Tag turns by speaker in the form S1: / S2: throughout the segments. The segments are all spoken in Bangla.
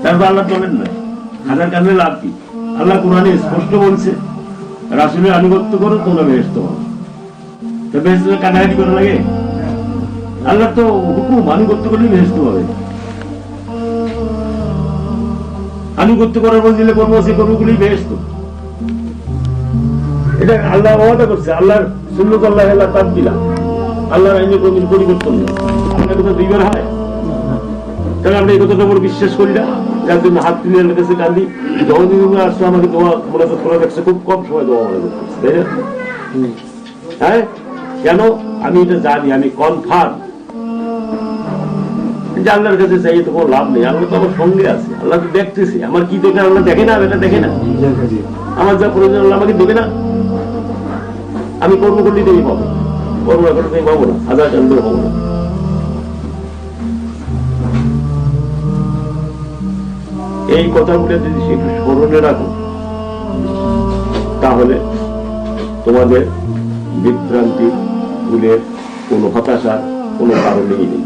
S1: তারপর আল্লাহ বলেন না খানার কারণে লাভ কি? আল্লাহ কোরআনে স্পষ্ট বলছে রাসূলের আনুগত্য করো তোমরা বেহেশত পাবে। তো বেহেশতে কাটাকাটি করা লাগে? আল্লাহ তো হুকুম আনুগত্য করলে বেহেশত পাবে। আনুগত্য করার বদলে কর্ম সে কর্মগুলি বেহেশত। এটা আল্লাহ ওয়াদা করছে। আল্লাহর সুন্নাত আল্লাহ তাবদীলা, আল্লাহর আইনের কোনো পরিবর্তন নেই। আপনার কথা দুইবার হয়, তাহলে আমরা এই কথাটা বড় বিশ্বাস করি না। যার জন্য হাত তুলে আল্লাহর কাছে কাঁদি, যখন আসছে আমাকে দোয়া মোনাজাত করা দেখছে, খুব কম সময় দোয়া মোনাজাত করছে, তাই না? হ্যাঁ, কেন? আমি এটা জানি, আমি কনফার্ম যে আল্লাহর কাছে চাই তো কোনো লাভ নেই। আল্লাহ তো আমার সঙ্গে আছে, আল্লাহ তো দেখতেছে। আমার কি দেখে আল্লাহ দেখে না? এটা দেখে না? আমার যা প্রয়োজন আল্লাহ আমাকে দেবে না? আমি কর্ম করলেই তুমি পাবো, কর্ম না করলে তুমি পাবো না, হাজার চান্দের পাবো না। এই কথাগুলো যদি একটু স্মরণে রাখো, তাহলে তোমাদের বিভ্রান্তি ভুলের কোন হতাশার কোন কারণেই নেই।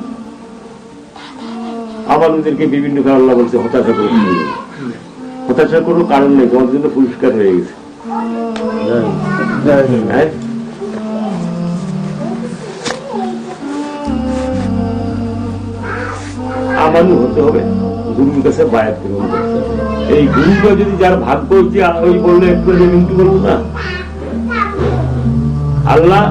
S1: আমাদেরকে বিভিন্ন কারণ আল্লাহ বলছে হতাশা করে, হতাশার কোনো কারণ নেই, তোমাদের জন্য পুরস্কার হয়ে গেছে। আমানু হতে হবে, গুরুর কাছে বায়াত গ্রহণ করতে হবে। এই গুরুটা যদি যার ভাগ্য হচ্ছে ওই বললে একটু মিনটু বলবো না, আল্লাহ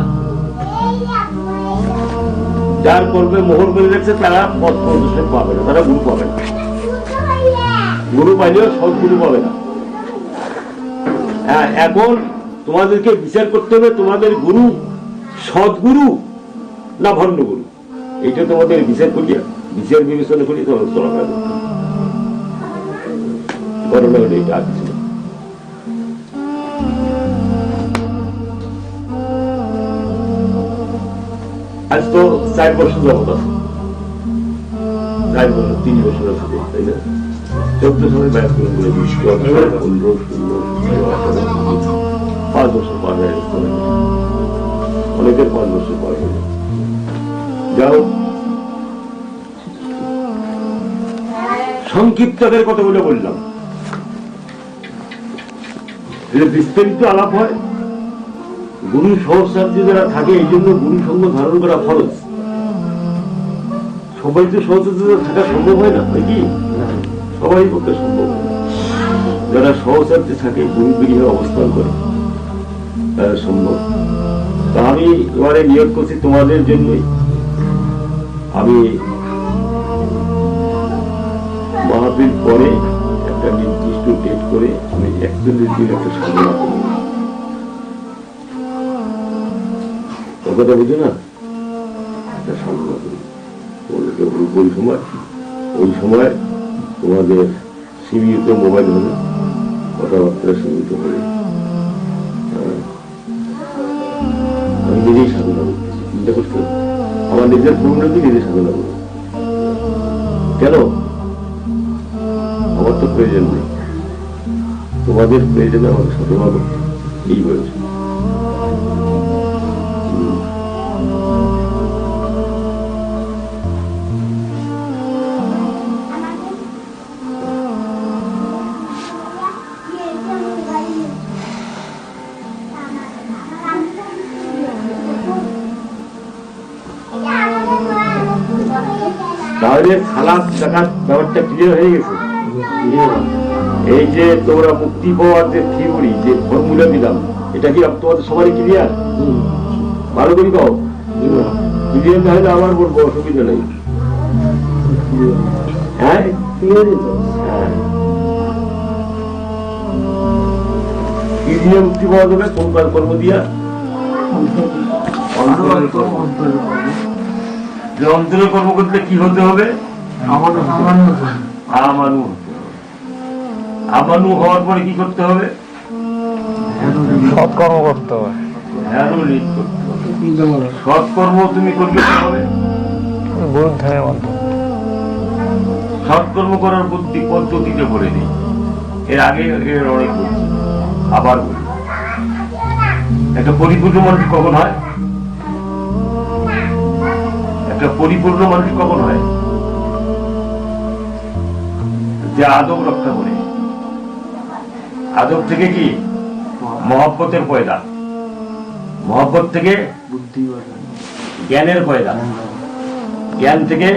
S1: যার করবে মোহর করে রেখেছে তারা পথ প্রদর্শন পাবে না, তারা গুরু পাবে না। গুরু পাইলেও সৎ গুরু পাবে না। হ্যাঁ, এখন তোমাদেরকে বিচার করতে হবে তোমাদের গুরু সৎগুরু না ভণ্ড গুরু। এইটা তোমাদের বিচার করিয়া, বিচার বিবেচনা করিয়া তোমাদের চলাফেরা করতে হবে। করোনা হলে এটা আর কিছু না। আজ তো 4 বছর জগৎ আছে, 4 বছর 3 বছর আছে, তাই না? 14 সময় ব্যাস করে 15, 16, 5 বছর পার হয়ে গেছে, অনেকের 5 বছর পার হয়ে গেছে। যাও, সংক্ষিপ্তদের কথাগুলো বললাম, বিস্তারিত আলাপ হয়। গুরু সহচার্য যারা থাকে এই জন্য গুরু সঙ্গ ধারণ করা ফরজ। সবাই তো সহচার্য থাকা সম্ভব হয় না, হয় কি? সবাই পক্ষে সম্ভব হয় না। যারা সহচার্যে থাকে, গুরু গৃহে অবস্থান করে, তারা সম্ভব। তা আমি এবারে নিয়োগ করছি তোমাদের জন্যই। আমি মাহফিল পরে একটা নির্দিষ্ট ডেট করে আমি 41 দিন একটা সাধনা করব। কথা বুঝো না? একটা সাধনা করি ওই সময় তোমাদের সীমিত মোবাইল হবে, কথাবার্তা সীমিত হবে। আমি নিজেই সাধনা করতেছি, চিন্তা করতে আমার নিজের পূর্ণতি নিজে সাধনা করব। কেন? আমার তো প্রয়োজন নেই, তোমাদের প্রয়োজনে আমাকে সাধনা করতে এই বলছে। তাহলে খালাস টাকার ব্যাপারটা ক্লিয়ার হয়ে গেছে। এই যে তোমরা মুক্তি পাওয়ার যে থিওরি, যে ফর্মুলা দিলাম, এটা কি তোমাদের সবারই ক্লিয়ার? ভালো করি কও, ক্লিয়ার না হলে আবার বলবো, অসুবিধা নেই। হ্যাঁ, কি দিয়ে মুক্তি পাওয়া যাবে? কোন কর্ম দিয়া? অন্তরের কর্ম করতে কি হতে হবে? আমানু। আমানু হওয়ার পরে কি করতে হবে?
S2: সৎকর্ম করতে হবে।
S1: সৎকর্ম তুমি করবে কি হবে? সৎকর্ম করার বুদ্ধি পদ্ধতিতে বলে দিই, এর আগে এর অনেক বলছি, আবার বলি। একটা পরিপূর্ণ মানুষ কখন হয়? একটা পরিপূর্ণ মানুষ কখন হয়? যে আদব রক্ষা করে। আদব থেকে কি মহব্বতের পয়দা, মহব্বত থেকে জ্ঞানের পয়দা, জ্ঞান থেকে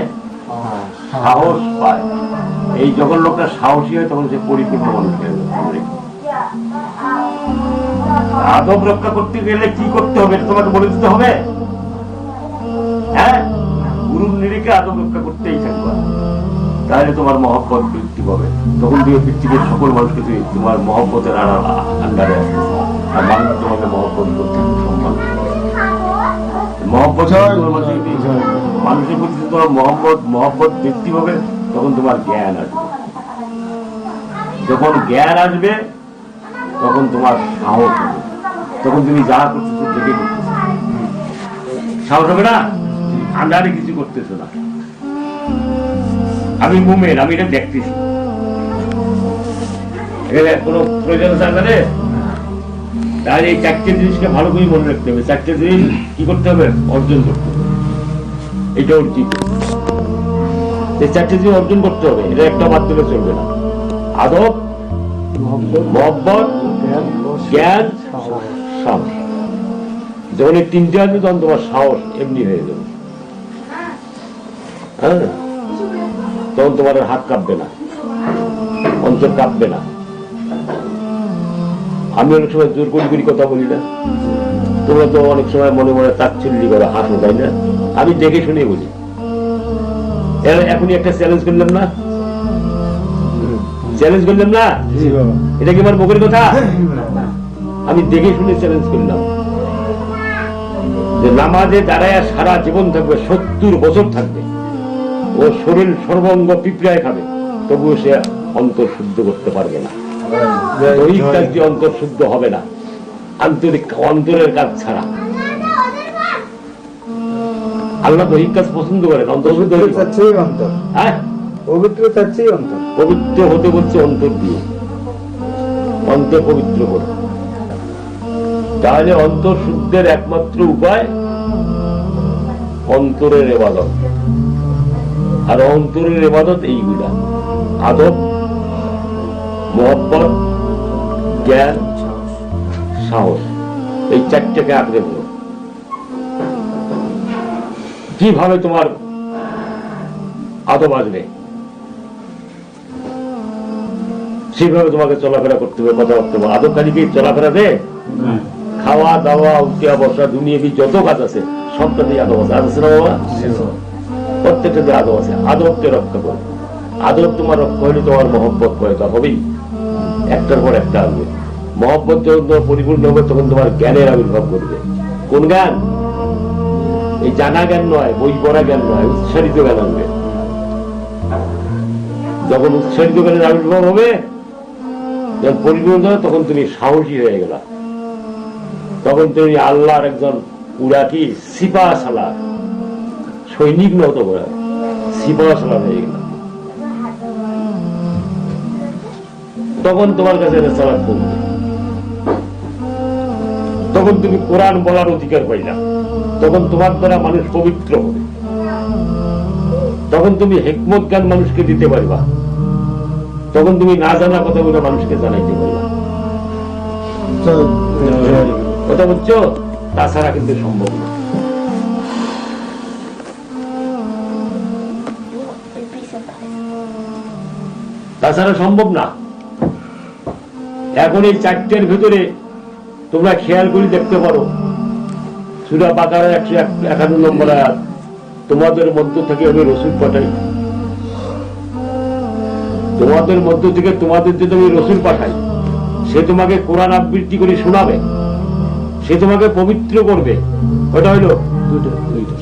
S1: সাহস পায়। এই যখন লোকটা সাহসী হয় তখন সে পরিপূর্ণ মানুষ হয়ে যাবে। আদব রক্ষা করতে গেলে কি করতে হবে তোমাকে বলে দিতে হবে। হ্যাঁ, গুরুর নিরিখে আদব রক্ষা করতেই থাকবে, তাহলে তোমার মহব্বত বৃদ্ধি পাবে। তখন তুমি পৃথিবীর সকল মানুষকে তুমি তোমার মহব্বতের আন্ডারে আসবে, আর মানুষ তোমাকে মহব্বত করতে সম্মান মহব্বত মানুষের প্রতি তোমার মহব্বত বৃদ্ধি হবে। তখন তোমার জ্ঞান আসবে, যখন জ্ঞান আসবে তখন তোমার সাহস হবে, তখন তুমি যা করতেছো দেখে করতেছো, সাহস হবে না, আন্ডারে কিছু করতেছো না। আমি মুমেন, আমি এটা দেখতেছি, এখানে কোনো প্রয়োজন আছে। তাহলে এই চারটে জিনিসকে ভালো করে মনে রাখতে হবে। চারটে জিনিস কি করতে হবে? অর্জন করতে হবে। এটা অর্জিত, এই চারটে জিনিস অর্জন করতে হবে। এটা একটা মাধ্যমে চলবে না। আদব, মহব্বত, জ্ঞান, সাহস। যখন এই তিনটে আসবে তখন তোমার সাহস এমনি হয়ে যাবে। হ্যাঁ, তখন তোমার হাত কাঁপবে না, অন্তর কাঁপবে না। আমি অনেক সময় জোর করি কথা বলি না, তোমরা তো অনেক সময় মনে মনে তাচ্ছিল্যি করো, হাসো, তাই না? আমি দেখে শুনে বলি। এখনই একটা চ্যালেঞ্জ করলাম না, চ্যালেঞ্জ করলাম না, এটা কি আমার মুখের কথা? আমি দেখে শুনে চ্যালেঞ্জ করলাম যে নামাজে দাঁড়ায় সারা জীবন থাকবে, 70 বছর থাকবে, ও শরীর সর্বাঙ্গ পিঁপড়ায় খাবে, তবুও সে অন্তর শুদ্ধ করতে পারবে না। দৈহিক কাজ দিয়ে অন্তর শুদ্ধ হবে না, আন্তরিক অন্তরের কাজ ছাড়া। আল্লাহ দৈহিক কাজ পছন্দ করেন, অন্তর শুদ্ধ হ্যাঁ, পবিত্র হতে বলছে অন্তর দিয়ে, অন্তর পবিত্র করে। তাহলে অন্তর শুদ্ধের একমাত্র উপায় অন্তরের ইবাদত। আর অন্তরের ইবাদত এইগুলা: আদব, মহব্বত, জ্ঞান, সাহস। এই চারটাকে আঁকড়ে ধরো। কিভাবে তোমার আদব আসবে সেভাবে তোমাকে চলাফেরা করতে হবে, কথা করতে হবে। আদব কাজে কি চলাফেরা দে? খাওয়া দাওয়া, উঠিয়া বসা, দুনিয়াবি যত কাজ আছে সবটাতেই আদব আছে। আছে না বাবা? প্রত্যেকটাতে আদব আছে। আদবকে রক্ষা করো। আদব তোমার রক্ষা হলে তোমার মহব্বত পয়দা হবেই, একটার পর একটা আসবে। মহব্বত যখন তোমার পরিপূর্ণ হবে তখন তোমার জ্ঞানের আবির্ভাব করবে। কোন জ্ঞান? এই জানা জ্ঞান নয়, বই পড়া জ্ঞান নয়, উৎসারিত জ্ঞান আসবে। যখন উৎসারিত জ্ঞানের আবির্ভাব হবে, যখন পরিপূর্ণ হবে, তখন তুমি সাহসী হয়ে গেলা। তখন তুমি আল্লাহর একজন পুরা কি সিপাহ সালার সৈনিক নত করে সিপাহ সালার হয়ে গেল। তখন তোমার কাছে সালাত কমবে, তখন তুমি কোরআন বলার অধিকার পাইলা, তখন তোমার দ্বারা মানুষ পবিত্র হবে, তখন তুমি হিকমত জ্ঞান মানুষকে দিতে পারবা, তখন তুমি না জানা কথা বলে মানুষকে জানাইতে পারবা। কথা বলছো? তাছাড়া কিন্তু সম্ভব না। তাছাড়া সম্ভব না। এখন এই চারটের ভিতরে তোমরা খেয়াল করে দেখতে পারো, সূরা বাকারার 151 নম্বর আয়াত, তোমাদের মধ্য থেকে আমি রসুল পাঠাই, তোমাদের মধ্য থেকে তোমাদের যদি আমি রসুল পাঠাই, সে তোমাকে কোরআন আবৃত্তি করে শোনাবে, সে তোমাকে পবিত্র করবে, ওটা হইল,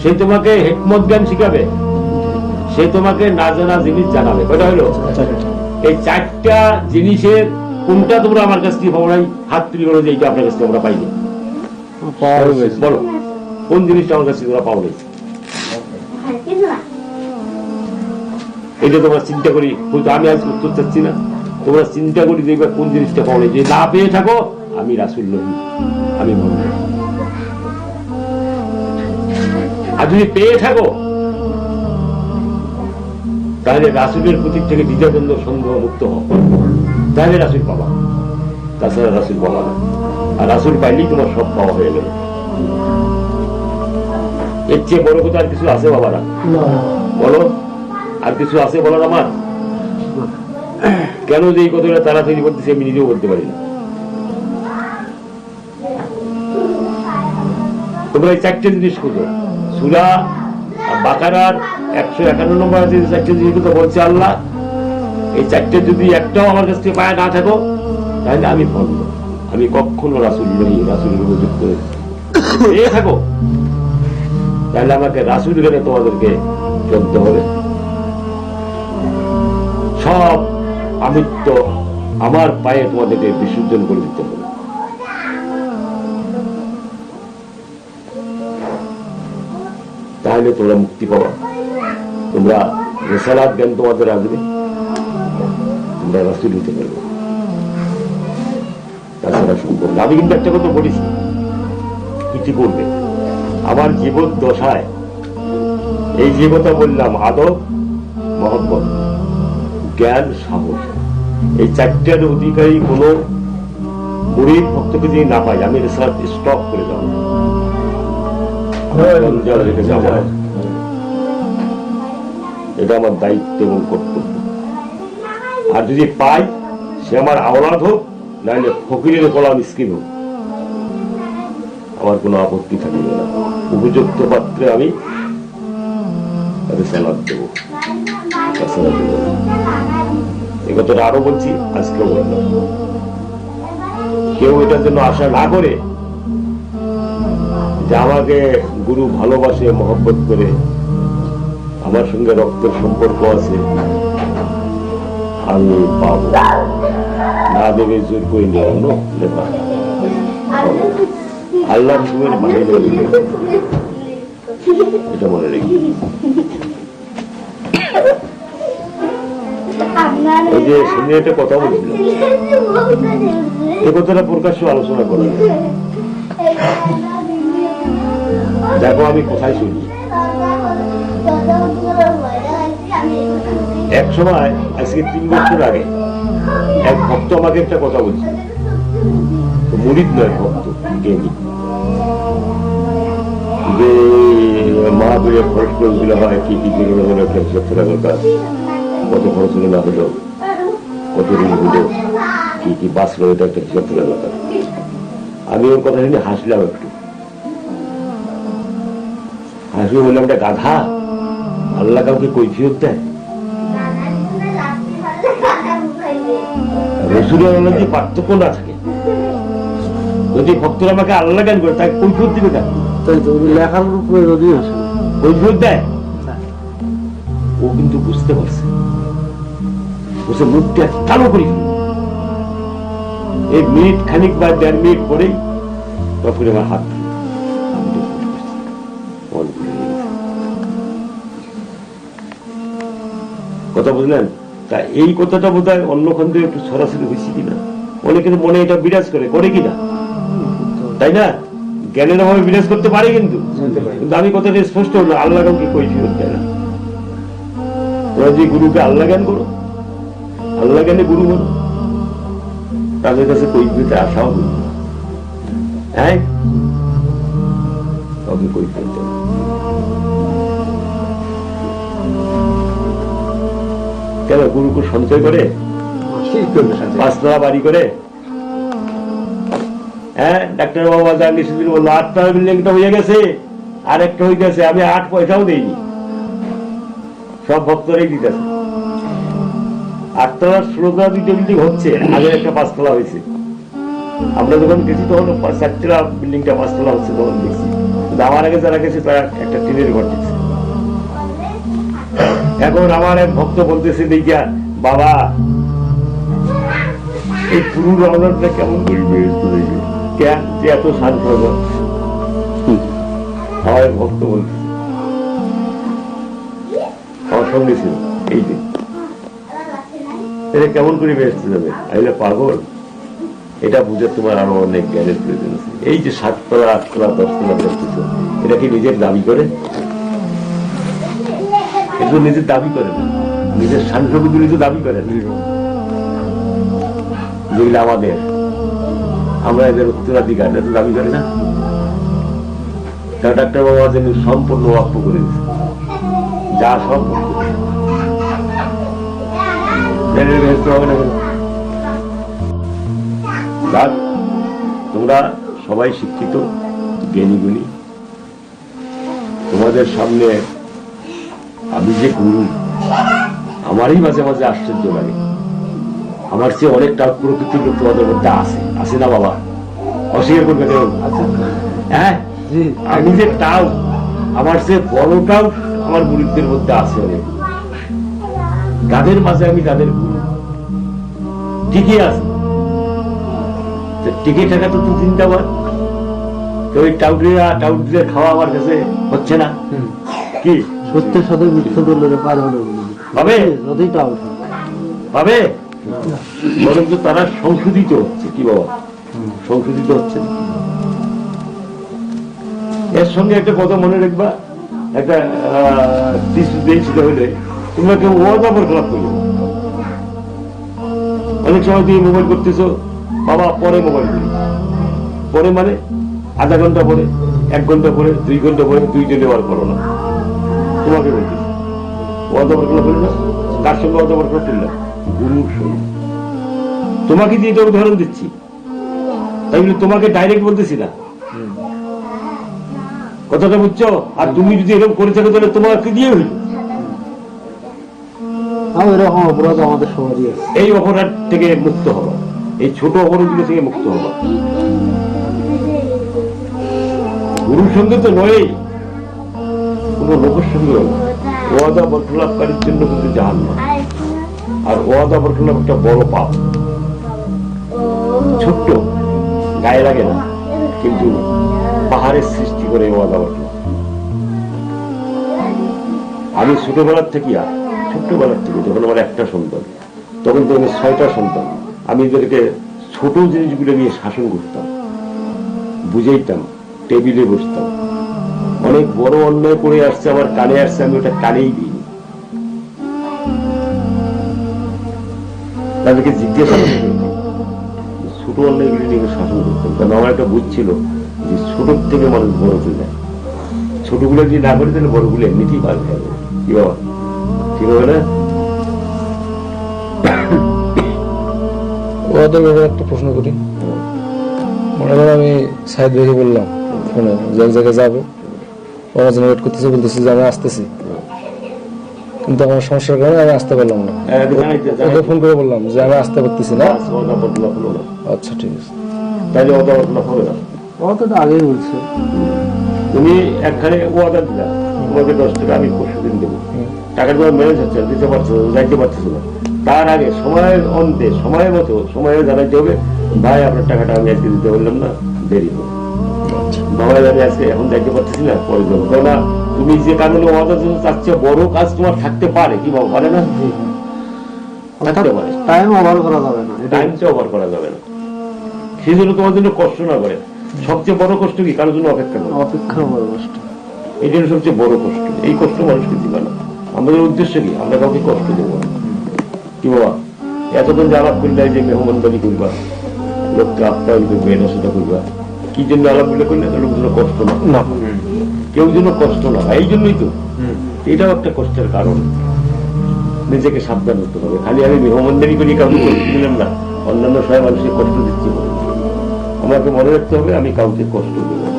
S1: সে তোমাকে হিকমত জ্ঞান শিখাবে, সে তোমাকে না জানা জিনিস জানাবে, ওটা হইল। এই চারটা জিনিসের কোনটা তোমরা আমার কাছ থেকে পাবো নাই? হাত তুলি বলো যে এইটা আপনার কাছ থেকে আমরা পাইনি। বলো কোন জিনিসটা আমার কাছ থেকে তোমরা পাও নাই? এটা তোমরা চিন্তা করি, আমি আজ উত্তর চাচ্ছি না, তোমরা চিন্তা করি দেখবে কোন জিনিসটা পাও নাই। যে না পেয়ে থাকো, আমি রাসূল নই, আমি বলবো। আর যদি পেয়ে থাকো, তাহলে রাসূলের প্রতীক থেকে দ্বিধাদ্বন্দ্ব সন্দেহ মুক্ত হও, তাহলে রাসূল পাবা, তাছাড়া রাসূল পাবা না। আর রাসূল পাইলেই তোমার সব পাওয়া হয়ে গেল। এর চেয়ে বড় কথা আর কিছু আছে বাবারা? বলো, আর কিছু আছে বলার আমার? কেন যে এই কথাটা তাড়াতাড়ি বলতেছি আমি নিজেও বলতে পারি না। তোমরা এই চারটে জিনিস খুঁজো, সূরা বাকারার 151 নম্বর আছে, চারটে জিনিস কথা বলছে আল্লাহ। এই চারটে যদি একটাও আমার কাছ থেকে পায়ে না থাকো তাহলে আমি ভণ্ড, আমি কখনো রাসূল নই, রাসূলের উপযুক্ত এ থাকো তাহলে আমাকে রাসূল গেলে তোমাদেরকে চলতে হবে। সব আমিত্ব আমার পায়ে তোমাদেরকে বিসর্জন করে দিতে হবে। তাহলে তোমরা মুক্তি পাবা, তোমরা রিসালাত জ্ঞান তোমাদের আসবে, তোমরা রাসূল হতে পারবে, তাছাড়া সম্ভব না। আমি কিন্তু একটা কথা বলেছি ইতিপূর্বে, আমার জীবন দশায় এই যে কথা বললাম, আদব, মহব্বত, জ্ঞান, সাহস, এই চারটার অধিকারী কোন মুরিদ ভক্তকে যদি না পাই আমি রিসার্চ স্টপ করে যাবো। এটা আমার দায়িত্ব এবং কর্তব্য। আর যদি পাই সে আমার আওলাদ হোক, নাহলে ফকিরের গোলাম মিসকিন হোক, আমার কোনো আপত্তি থাকবে না। উপযুক্ত পাত্রে আমি রিসালাত দেবো, এই কথাটা আরো বলছি, আজকেও বললাম। কেউ এটার জন্য আশা না করে যে আমাকে গুরু ভালোবাসে, মহব্বত করে, আমার সঙ্গে রক্তের সম্পর্ক আছে, আমি পাবো না দেবে জোর করে নিয়ে আল্লাহ হুকুমের মানে এটা মনে রেখে। ওই যে শুনে একটা কথা বলছিলাম, এই কথাটা প্রকাশ্য আলোচনা করা যায়। দেখো আমি কোথায় শুনি, এক সময় আজকে 3 বছর আগে এক ভক্ত আমাকে একটা কথা বলছে, মুরিদ নয় ভক্ত, জ্ঞানী, যে মাহফিলে খরচ করে দিলে হয় কি কি বেরোনো হলো, কত খরচ হলো না হলো, কত ঋণ হলো, কি কি বাঁচলো, এটা একটা হিসাব তোলা দরকার। আমি ওর কথা শুনে হাসলাম একটু, হাসি বললাম এটা গাধা, আল্লাহ কাউকে কৈফিয়ত দেয়? রসুলের যদি পার্থক্য না থাকে, যদি ভক্তরা আমাকে আল্লাহ জ্ঞান করে তাকে কৈফিয়ত দিবে কেন? লেখার উপরে যদি কৈফিয়ত দেয়, ও কিন্তু বুঝতে পারছে, বুঝে মুখটা কালো করি এই মিনিট খানিক বা 1.5 মিনিট পরেই তখন আমার হাত কথা বুঝলেন? তা এই কথাটা বোধ হয় অন্য খন্ডে একটু সরাসরি হয়েছে কিনা, অনেকের মনে এটা বিরাজ করে কিনা, তাই না? জ্ঞানের অভাবে বিরাজ করতে পারে, কিন্তু আমি কথাটা স্পষ্ট হলো, আল্লাহ কাউকে কৈফিয়ত দেয় না। তোমরা যে গুরুকে আল্লাহ জ্ঞান করো, আল্লাহ জ্ঞানে গুরু বলো, তাদের কাছে কৈফিয়তে আশাও করি, হ্যাঁ কাউকে কৈফিয়ত দেয়। কেন গুরুকে সঞ্চয় করে 5 তলা বাড়ি করে? হ্যাঁ, ডাক্তার বাবা যা কিছুদিন বললো 8 তলা বিল্ডিংটা হয়ে গেছে, আর একটা হয়ে গেছে, আমি 8 পয়সাও দেইনি, সব ভক্তরাই দিতেছে। 8 তলার 16 তলা 2টা বিল্ডিং হচ্ছে, আগে একটা 5 তলা হয়েছে। আমরা যখন গেছি তখন 4 তলা বিল্ডিংটা 5 তলা হচ্ছে, তখন দেখছি। কিন্তু আমার আগে যারা গেছে তারা একটা টিনের ঘর দেখছে। এখন আমার এক ভক্ত বলতেছে, দেখিয়া বাবা এই পুরো রমজানটা কেমন করবে, কেন এত শান্ত হবে? আমার এক ভক্ত বলছে, আমার সঙ্গে ছিল, এই দিন এটা কেমন করে বেসতে যাবে? আইলে পাগল, এটা বুঝে তোমার আরো অনেক জ্ঞানের প্রয়োজন আছে। এই যে 7 তলা 8 তলা 10 তলা দেখতেছ, এটা কি নিজের দাবি করে? কিন্তু নিজের দাবি করে না, নিজের সাংসদগুলি তো দাবি করেন যেগুলো আমাদের, আমরা এদের উত্তরাধিকার এটা তো দাবি করি না। ডাক্তার বাবা যেন সম্পূর্ণ ওয়াক্ফ করে দিচ্ছে, যা সম্পূর্ণ তোমরা সবাই শিক্ষিত জ্ঞানী গুণী, তোমাদের সামনে আমি যে গুরু আমারই মাঝে মাঝে আশ্চর্য লাগে। আমার চেয়ে অনেকটা প্রকৃতির লোক তোমাদের মধ্যে আছে না বাবা? অস্বীকার করবে কেউ? হ্যাঁ, আমি যে টাও আমার চেয়ে বড়টাও আমার গুরুত্বের মধ্যে আছে অনেক। তাদের মাঝে আমি তাদের গুরু টিকে আছে, টিকে থাকা তো তুই চিন্তা কর। তো ওই টাউটরিয়া খাওয়া আমার কাছে হচ্ছে না কি?
S2: সত্যের সাথে মিথ্যা দলের পার হলো
S1: পাবে
S2: টাউট
S1: পাবে, বরং তো তারা সংশোধিত হচ্ছে। কি বাবা, সংশোধিত হচ্ছে। এর সঙ্গে একটা কথা মনে রাখবা, একটা সেটা হইলে তোমরা কেউ ওয়াদা বরখলাপ করবে। অনেক সময় তুমি মোবাইল করতেছো, বাবা পরে মোবাইল করি, পরে মানে আধা ঘন্টা পরে, 1 ঘন্টা পরে, 2 ঘন্টা পরে, 2 দিনে আর করো না। তোমাকে বলতেছি ওয়াদা বরখলাপ করি না। কার সঙ্গে ওয়াদা বরখলাপ করলে? গুরুর সঙ্গে। তোমাকে দিয়ে তো উদাহরণ দিচ্ছি, তাই বলে তোমাকে ডাইরেক্ট বলতেছি না, কথাটা বুঝছো? আর তুমি যদি এরকম করে থাকো তাহলে তোমাকে দিয়ে হইল।
S2: এরকম অপরাধ আমাদের সমাজে আছে।
S1: এই অপরাধ থেকে মুক্ত হবা, এই ছোট অপরাধগুলো থেকে মুক্ত হবা। গুরুর সঙ্গে তো নয়, কোন লোকের সঙ্গে ওয়াদা বরখলাপকারীর জন্য কিন্তু জাহান্নাম। আর ওয়াদা বরখলাপ একটা বড় পাপ, ছোট্ট গায়ে লাগে না, কিন্তু পাহাড়ের সৃষ্টি করে ওয়াদা বরখলাপ। আমি ছোটবেলার থেকে যখন আমার একটা সন্তান, তখন তো আমি 6টা সন্তান, আমি এদেরকে ছোট জিনিসগুলো নিয়ে শাসন করতাম, বুঝাইতাম, টেবিলে বসতাম। অনেক বড় অন্যায় করে আসছে, আমার কানে আসছে, আমি ওটা কানেই দিইনি, তাদেরকে জিজ্ঞাসা ছোট অন্যায়গুলি নিয়ে শাসন করতাম। কারণ আমার একটা বুঝছিল যে ছোট থেকে মানুষ বড় হয়ে যায়, ছোটগুলো যদি না করে তাহলে বড়গুলো এমনিতেই পার হয়ে যাবে। কি বাবা, ঠিক হবে না?
S3: ওদের ব্যাপারে একটা প্রশ্ন করি। মনে করো আমি সাইদ ভাইকে বললাম ফোনে যে এক জায়গায় যাবো, ওরা যেন ওয়েট করতেছে, বলতেছি যে আমি আসতেছি, কিন্তু আমার সমস্যার কারণে আমি আসতে পারলাম না। ওকে ফোন করে বললাম যে আমি আসতে পারতেছি না। আচ্ছা ঠিক আছে,
S1: তাইলে ওটা হবে না।
S2: তো আগেই বলছে
S1: তুমি একখানে ওয়াদা দিলা, তোমাকে 10 টাকা আমি পরশু দিন দেবো, টাকা তোমার ম্যানেজ হচ্ছে, দিতে পারছো, যাইতে পারছো না। তার আগে সময়ের অন্তে সময় মতো সময়ে জানাইতে হবে, ভাই আপনার টাকাটা আমি আজকে দিতে পারলাম না, দেরি হবে। বাবা আমি আজকে এখন যাইতে পারতেছি না, পরে দেবো। কেননা তুমি যে কারণে ওয়াদা দিচ্ছ তার চেয়ে বড় কাজ তোমার থাকতে পারে। কি বাবা, পারে না? থাকতে পারে।
S2: টাইম ওভার করা যাবে না,
S1: টাইমটা ওভার করা যাবে না। সেই জন্য তোমার জন্য কষ্ট না করে। সবচেয়ে বড় কষ্ট কি? কারোর জন্য অপেক্ষা করা।
S2: অপেক্ষা বড় কষ্ট,
S1: এই জন্য সবচেয়ে বড় কষ্ট। এই কষ্ট মানুষকে দিবে না। আমাদের উদ্দেশ্য কি? আমরা কাউকে কষ্ট দেবো না। কি বাবা, এতক্ষণ যে আলাপ করলে যে মেহমানদারি করবা, লোককে আপ্যায়ন করবে, এটা সেটা করবা, কি জন্য আলাপ করলে? লোক যেন কষ্ট না, কেউ যেন কষ্ট না। এই জন্যই তো এটাও একটা কষ্টের কারণ। নিজেকে সাবধান হতে হবে। খালি আমি মেহমানদারি করি, কাউকে কষ্ট দিলাম না, অন্যান্য সবাই মানুষকে কষ্ট দিচ্ছি। আমাকে মনে রাখতে হবে আমি কাউকে কষ্ট দেব না,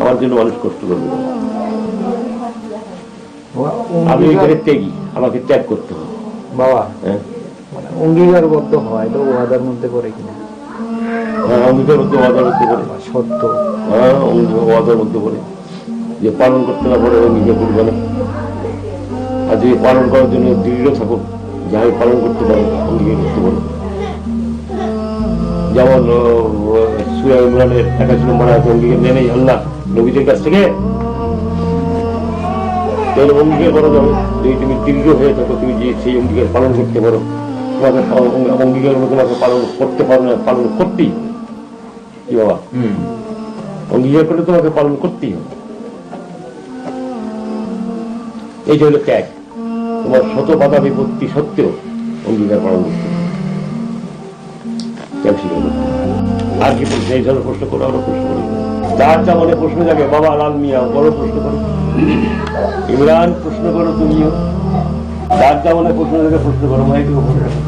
S1: আমার জন্য মানুষ কষ্ট করবে না। আমি এখানে ত্যাগী, আমাকে ত্যাগ করতে হবে
S2: বাবা।
S1: হ্যাঁ,
S2: মানে অঙ্গীকারবদ্ধ হয় তো ওয়াদার মধ্যে পড়ে কিনা?
S1: অঙ্গীকার মধ্যে ওয়াদার মধ্যে পড়ে,
S2: সত্য।
S1: হ্যাঁ, ওয়াদার মধ্যে পড়ে যে পালন করতে না পারে অঙ্গীকার করবে না। আর যদি পালন করার জন্য দৃঢ় থাকো, যে আমি পালন করতে পারো, অঙ্গীকার করতে পারো। যেমন সূরা ইমরানের 81 নম্বর আয়াতে অঙ্গীকার নিয়ে নেই আল্লাহ নবীদের কাছ থেকে, তাহলে অঙ্গীকার করা যাবে। যদি তুমি দৃঢ় হয়ে থাকো, তুমি যে সেই অঙ্গীকার পালন করতে পারো, তোমাকে অঙ্গীকার তোমাকে পালন করতে পারো না, পালন করতেই। কি বাবা, অঙ্গীকার করলে তোমাকে পালন করতেই হবে। এইটা হলো ত্যাগ। তোমার শত বাধা বিপত্তি সত্ত্বেও অঙ্গীকার পালন করতে হবে। কেন স্বীকার করতে হবে? আর কি প্রশ্ন? এই ধরনের প্রশ্ন করো, আরো প্রশ্ন করি, যার যা মনে প্রশ্ন জাগে। বাবা লাল মিয়া বড় প্রশ্ন করো, ইমরান প্রশ্ন করো, তুমিও যার যা মনে প্রশ্ন জাগে প্রশ্ন করো, মাইকে বলে রাখো।